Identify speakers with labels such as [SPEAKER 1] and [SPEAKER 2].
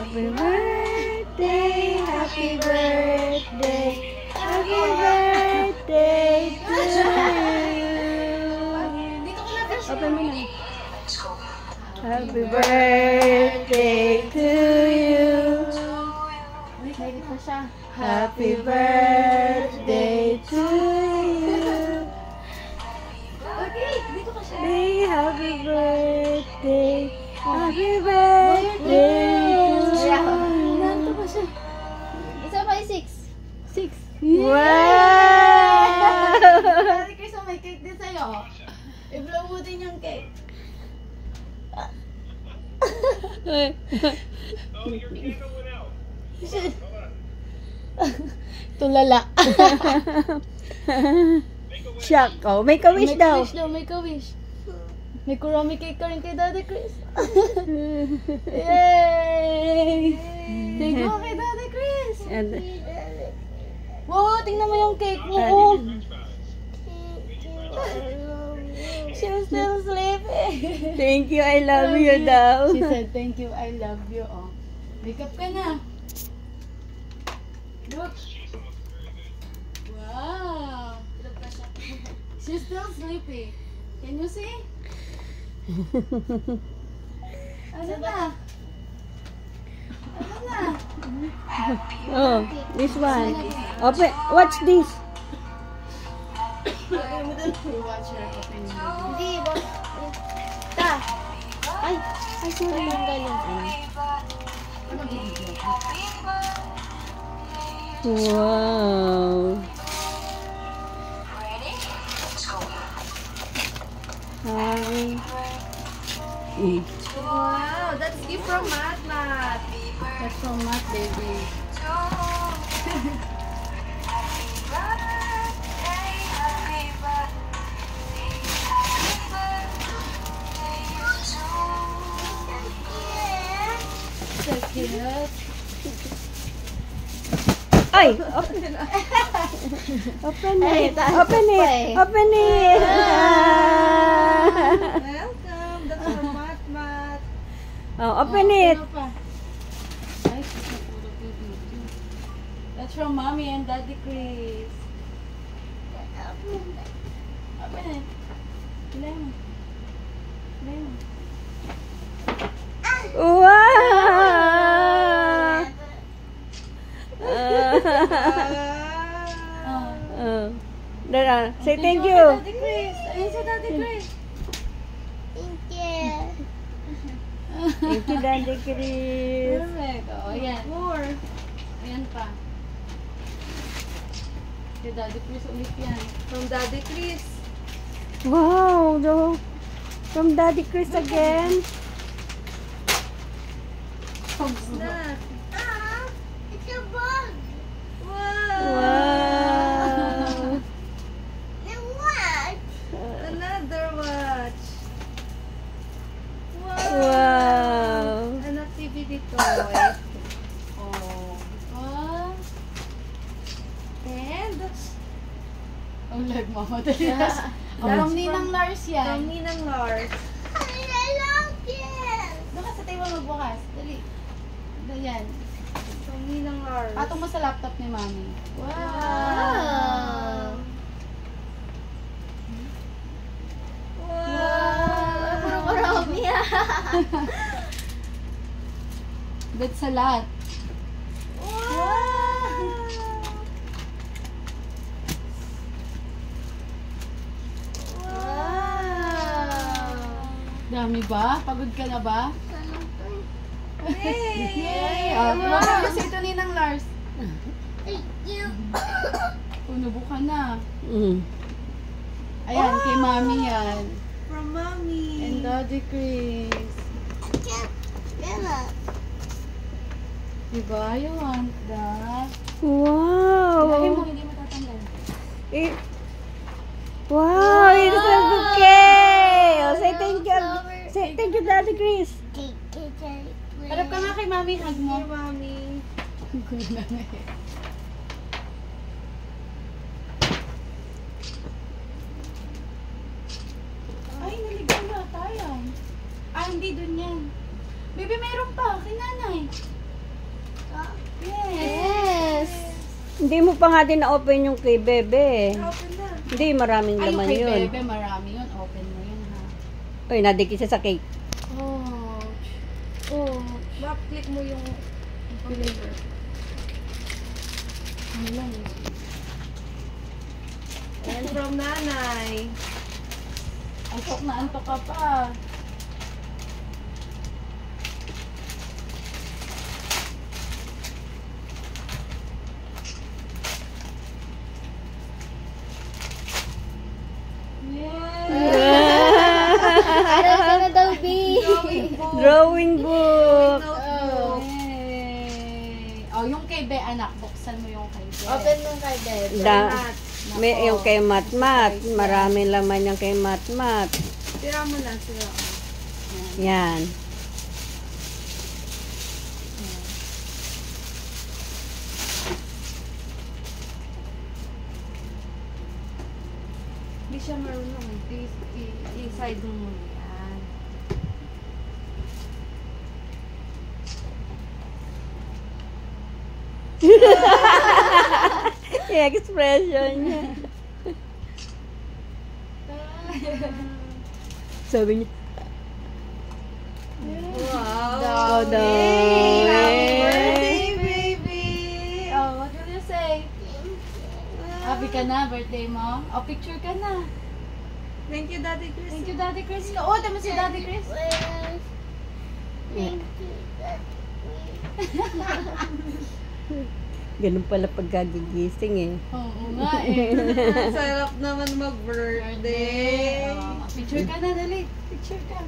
[SPEAKER 1] Happy birthday, happy birthday, happy birthday to you. Open mo na. Happy birthday to you. Happy birthday to you. Happy birthday. Happy birthday to you.
[SPEAKER 2] Isa pa 6.
[SPEAKER 1] 6. Wow!
[SPEAKER 2] Dati Chris, may cake din sa'yo. I-blow mo din yung cake. Tulala.
[SPEAKER 1] Shock. Oh, make a wish daw.
[SPEAKER 2] Make a wish. May kurami cake ka rin kay Daddy Chris. Yay! Thank you kay Daddy Chris.
[SPEAKER 1] And,
[SPEAKER 2] Wow, tingnan mo yung cake mo. She's still sleeping.
[SPEAKER 1] thank you, I love you daw.
[SPEAKER 2] She said, thank you, I love you. Oh. Wake up ka na. Look. Wow. She's still sleeping. Can you see? Ano na? Ano na?
[SPEAKER 1] Oh, this one. Open. Watch this.
[SPEAKER 2] Watch her open.
[SPEAKER 3] Hindi, ta. Ay, sorry. Ang galing.
[SPEAKER 1] Wow. Happy.
[SPEAKER 3] Wow, that's gift from Matt.
[SPEAKER 2] That's from Matt, baby. So cute.
[SPEAKER 1] Ay! Open it. Open it. Open it. Open it.
[SPEAKER 3] Welcome. That's from Matt.
[SPEAKER 1] Oh, open it.
[SPEAKER 2] Ano pa? Ay, puro baby. That's from Mommy and Daddy Chris. Open it. Bilay mo. Bilay mo.
[SPEAKER 1] Wow! Dara, say thank you.
[SPEAKER 2] Daddy Chris. Ayun si Daddy Chris.
[SPEAKER 3] Thank you.
[SPEAKER 1] Thank you, Daddy Chris.
[SPEAKER 2] Perfect. Oh, ayan.
[SPEAKER 3] More.
[SPEAKER 2] Ayan pa. Si Daddy Chris ulit yan.
[SPEAKER 3] From Daddy Chris.
[SPEAKER 1] Wow, from Daddy Chris again.
[SPEAKER 3] Snack. It's a bug. Wow.
[SPEAKER 1] Wow.
[SPEAKER 3] And what? Another watch.
[SPEAKER 1] Wow.
[SPEAKER 3] An activity toy.
[SPEAKER 2] Oh. Oh.
[SPEAKER 3] And
[SPEAKER 2] Oh, lag mo. From Ninang Lars yan.
[SPEAKER 3] from Ninang Lars. I love it.
[SPEAKER 2] Doon ka sa table magbukas. Dali. Ayan.
[SPEAKER 3] From Ninang Lars.
[SPEAKER 2] Patong mo sa laptop ni Mami.
[SPEAKER 3] Wow. Wow. Puro marami ah.
[SPEAKER 2] Bet sa lahat. Dami ba? Pagod ka na ba? Yay! Oh, diba kasi ito Ninang Lars?
[SPEAKER 3] Thank you.
[SPEAKER 2] Punubo ka na.
[SPEAKER 1] Mm.
[SPEAKER 2] Ayan, kay Mami yan.
[SPEAKER 3] From Mommy.
[SPEAKER 2] And Daddy Chris. Diba? You want that?
[SPEAKER 1] Wow.
[SPEAKER 2] Lagi mo, hindi matatanggal.
[SPEAKER 1] It, wow, it's a bouquet. Oh, say thank you. Say thank you, Daddy Chris.
[SPEAKER 2] Harap ka nga kay Mami, hug mo.
[SPEAKER 3] Hey, Mommy.
[SPEAKER 2] Ay, naligaw na tayo. Ah, hindi dun yan. Baby, meron pa. Kay nanay.
[SPEAKER 1] Hindi mo pa nga din na-open yung kay Bebe.
[SPEAKER 3] Open na.
[SPEAKER 1] Hindi, maraming
[SPEAKER 2] Ay, yung
[SPEAKER 1] laman
[SPEAKER 2] kay
[SPEAKER 1] yun.
[SPEAKER 2] Bebe, marami yun. Open na yun, ha?
[SPEAKER 1] Uy, nadikit siya sa cake.
[SPEAKER 2] Oh. Oh.
[SPEAKER 3] Back-click mo yung flavor.
[SPEAKER 2] Ano lang yun?
[SPEAKER 3] And from nanay.
[SPEAKER 2] Antok na antok ka pa.
[SPEAKER 3] Ano ka na daw, B?
[SPEAKER 1] Drawing book.
[SPEAKER 2] Yay! Oh, yung kay Be, anak, buksan mo yung kay Be.
[SPEAKER 3] Open mo kay Deb.
[SPEAKER 1] May yung kay Matmat. Maraming laman yung kay Matmat.
[SPEAKER 3] Tira mo na, tira mo.
[SPEAKER 1] Yan.
[SPEAKER 3] Hindi siya marunong. I-side mo muna yan.
[SPEAKER 1] Yung expression niya. Sabi niya,
[SPEAKER 3] Wow.
[SPEAKER 1] daw.
[SPEAKER 3] Happy birthday, baby!
[SPEAKER 2] Oh, what will you say? Happy ka na, birthday mo? Oh, picture ka na.
[SPEAKER 3] Thank you, Daddy Chris.
[SPEAKER 2] Thank you, Daddy Chris. Oh, tama si Daddy Chris.
[SPEAKER 1] Ganun pala pagkagigising eh.
[SPEAKER 2] Oo nga eh.
[SPEAKER 3] Sarap naman mag-birthday.
[SPEAKER 2] Oh, picture ka na, dali. Picture ka.